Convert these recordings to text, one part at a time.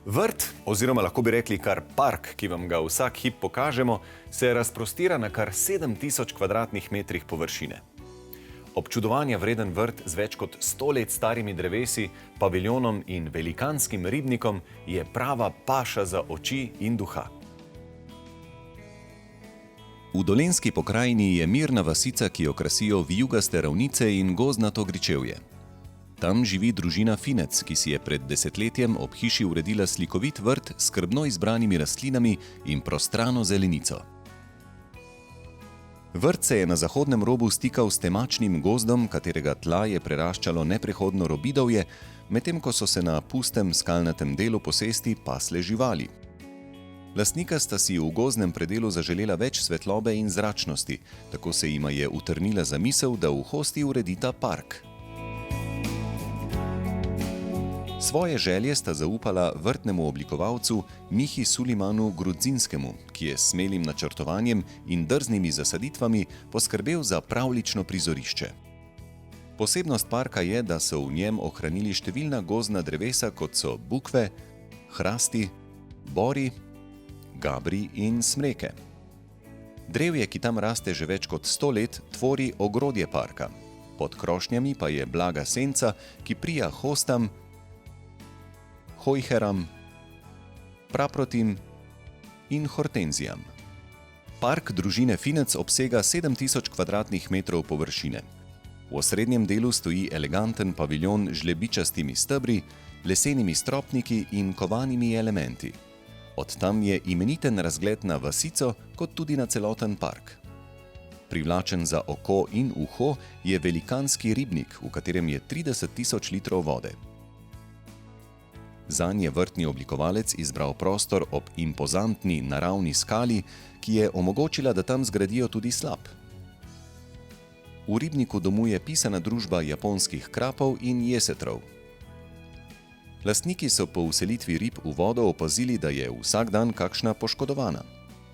Vrt, oziroma lahko bi rekli kar park, ki vam ga vsak hip pokažemo, se razprostira na kar 7000 kvadratnih metrih površine. Občudovanja vreden vrt z več kot 100 let starimi drevesi, paviljonom in velikanskim ribnikom je prava paša za oči in duha. V Dolenjski pokrajini je mirna vasica, ki jo krasijo vijugaste ravnice in gozdnato gričevje. Tam živi družina Finec, ki si je pred desetletjem ob hiši uredila slikovit vrt s skrbno izbranimi rastlinami in prostrano zelenico. Vrt se je na zahodnem robu stikal s temačnim gozdom, katerega tla je preraščalo neprehodno robidovje, medtem ko so se na pustem skalnatem delu posesti pasle živali. Lastnika sta si v gozdnem predelu zaželela več svetlobe in zračnosti, tako se jima je utrnila zamisel, da v Hosti uredita park. Svoje želje sta zaupala vrtnemu oblikovalcu Mihi Sulimanu Grudzinskemu, ki je s smelim načrtovanjem in drznimi zasaditvami poskrbel za pravljično prizorišče. Posebnost parka je, da so v njem ohranili številna gozdna drevesa, kot so bukve, hrasti, bori, gabri in smreke. Drevje, ki tam raste že več kot 100 let, tvori ogrodje parka. Pod krošnjami pa je blaga senca, ki prija hostam, hojheram, praprotim in hortenzijam. Park družine Finec obsega 7000 kvadratnih metrov površine. V osrednjem delu stoji eleganten paviljon z žlebičastimi stebri, lesenimi stropniki in kovanimi elementi. Od tam je imeniten razgled na vasico, kot tudi na celoten park. Privlačen za oko in uho je velikanski ribnik, v katerem je 30 000 litrov vode. Zanj je vrtni oblikovalec izbral prostor ob impozantni naravni skali, ki je omogočila, da tam zgradijo tudi slap. V ribniku domuje pisana družba japonskih krapov in jesetrov. Lastniki so po vselitvi rib v vodo opazili, da je vsak dan kakšna poškodovana.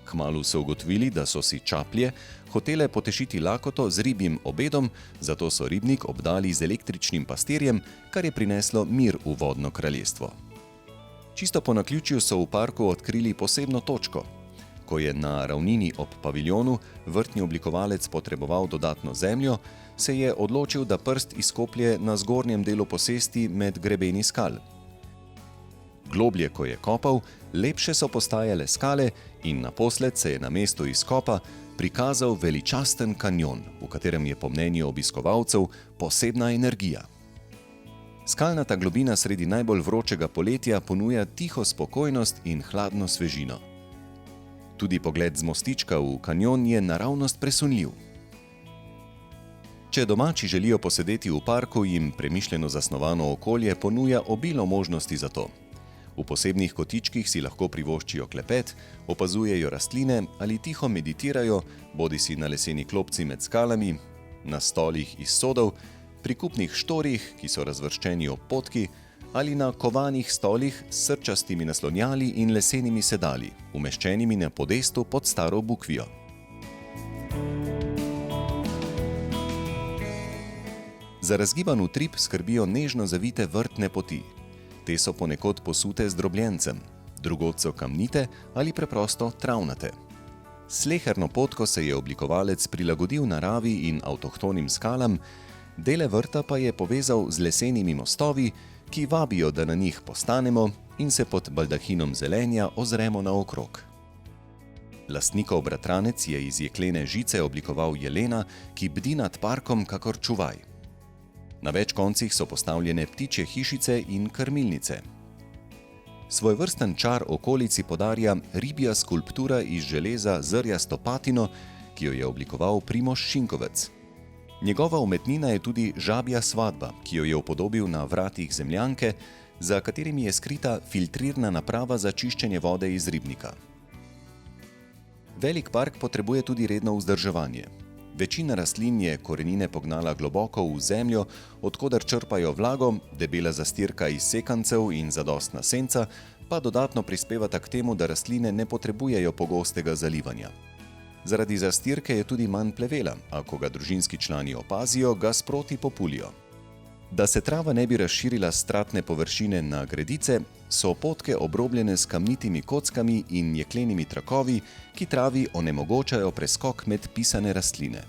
Kmalu so ugotovili, da so si čaplje hotele potešiti lakoto z ribjim obedom, zato so ribnik obdali z električnim pastirjem, kar je prineslo mir v vodno kraljestvo. Čisto po naključju so v parku odkrili posebno točko. Ko je na ravnini ob paviljonu vrtni oblikovalec potreboval dodatno zemljo, se je odločil, da prst izkoplje na zgornjem delu posesti med grebeni skal. Globlje, ko je kopal, lepše so postajale skale in naposled se je na mestu izkopa prikazal veličasten kanjon, v katerem je po mnenju obiskovalcev posebna energija. Skalnata globina sredi najbolj vročega poletja ponuja tiho spokojnost in hladno svežino. Tudi pogled z mostička v kanjon je naravnost presunljiv. Če domači želijo posedeti v parku, jim premišljeno zasnovano okolje ponuja obilo možnosti za to. V posebnih kotičkih si lahko privoščijo klepet, opazujejo rastline ali tiho meditirajo, bodisi na leseni klopci med skalami, na stolih iz sodov, pri kupnih štorih, ki so razvrščeni ob potki, ali na kovanih stolih s srčastimi naslonjali in lesenimi sedali, umeščenimi na podestu pod staro bukvijo. Za razgiban utrip skrbijo nežno zavite vrtne poti. Te so ponekod posute z drobljencem, drugod so kamnite ali preprosto travnate. Sleherno potko se je oblikovalec prilagodil naravi in avtohtonim skalam, dele vrta pa je povezal z lesenimi mostovi, ki vabijo, da na njih postanemo in se pod baldahinom zelenja ozremo naokrog. Lastnikov bratranec je iz jeklene žice oblikoval jelena, ki bdi nad parkom kakor čuvaj. Na več koncih so postavljene ptičje hišice in krmilnice. Svojvrsten čar okolici podarja ribja skulptura iz železa zrjasto patino, ki jo je oblikoval Primož Šinkovec. Njegova umetnina je tudi žabja svadba, ki jo je upodobil na vratih zemljanke, za katerimi je skrita filtrirna naprava za čiščenje vode iz ribnika. Velik park potrebuje tudi redno vzdrževanje. Večina rastlin je korenine pognala globoko v zemljo, od koder črpajo vlago, debela zastirka iz sekancev in zadostna senca pa dodatno prispevata k temu, da rastline ne potrebujejo pogostega zalivanja. Zaradi zastirke je tudi manj plevela, a ko ga družinski člani opazijo, ga sproti populijo. Da se trava ne bi razširila s stratne površine na gredice, so potke obrobljene s kamnitimi kockami in jeklenimi trakovi, ki travi onemogočajo preskok med pisane rastline.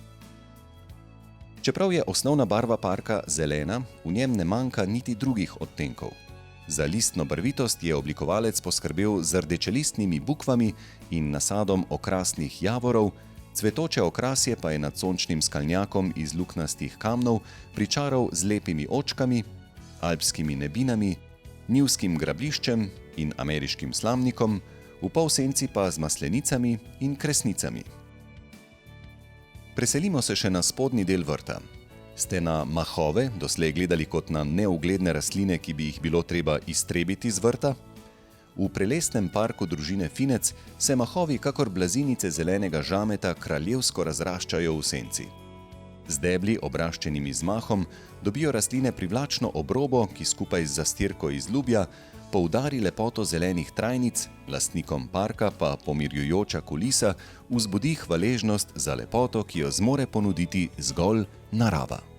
Čeprav je osnovna barva parka zelena, v njem ne manjka niti drugih odtenkov. Za listno barvitost je oblikovalec poskrbel z rdečelistnimi bukvami in nasadom okrasnih javorov, cvetoče okrasje pa je nad sončnim skalnjakom iz luknastih kamnov pričaral z lepimi očkami, alpskimi nebinami, njivskim grabliščem in ameriškim slamnikom, v polsenci pa z maslenicami in kresnicami. Preselimo se še na spodnji del vrta. Ste na mahove doslej gledali kot na neugledne rastline, ki bi jih bilo treba iztrebiti z vrta? V prelesnem parku družine Finec se mahovi kakor blazinice zelenega žameta kraljevsko razraščajo v senci. Z debli, obraščenimi z mahom, dobijo rastline privlačno obrobo, ki skupaj z zastirko iz lubja poudari lepoto zelenih trajnic, lastnikom parka pa pomirjujoča kulisa vzbudi hvaležnost za lepoto, ki jo zmore ponuditi zgolj narava.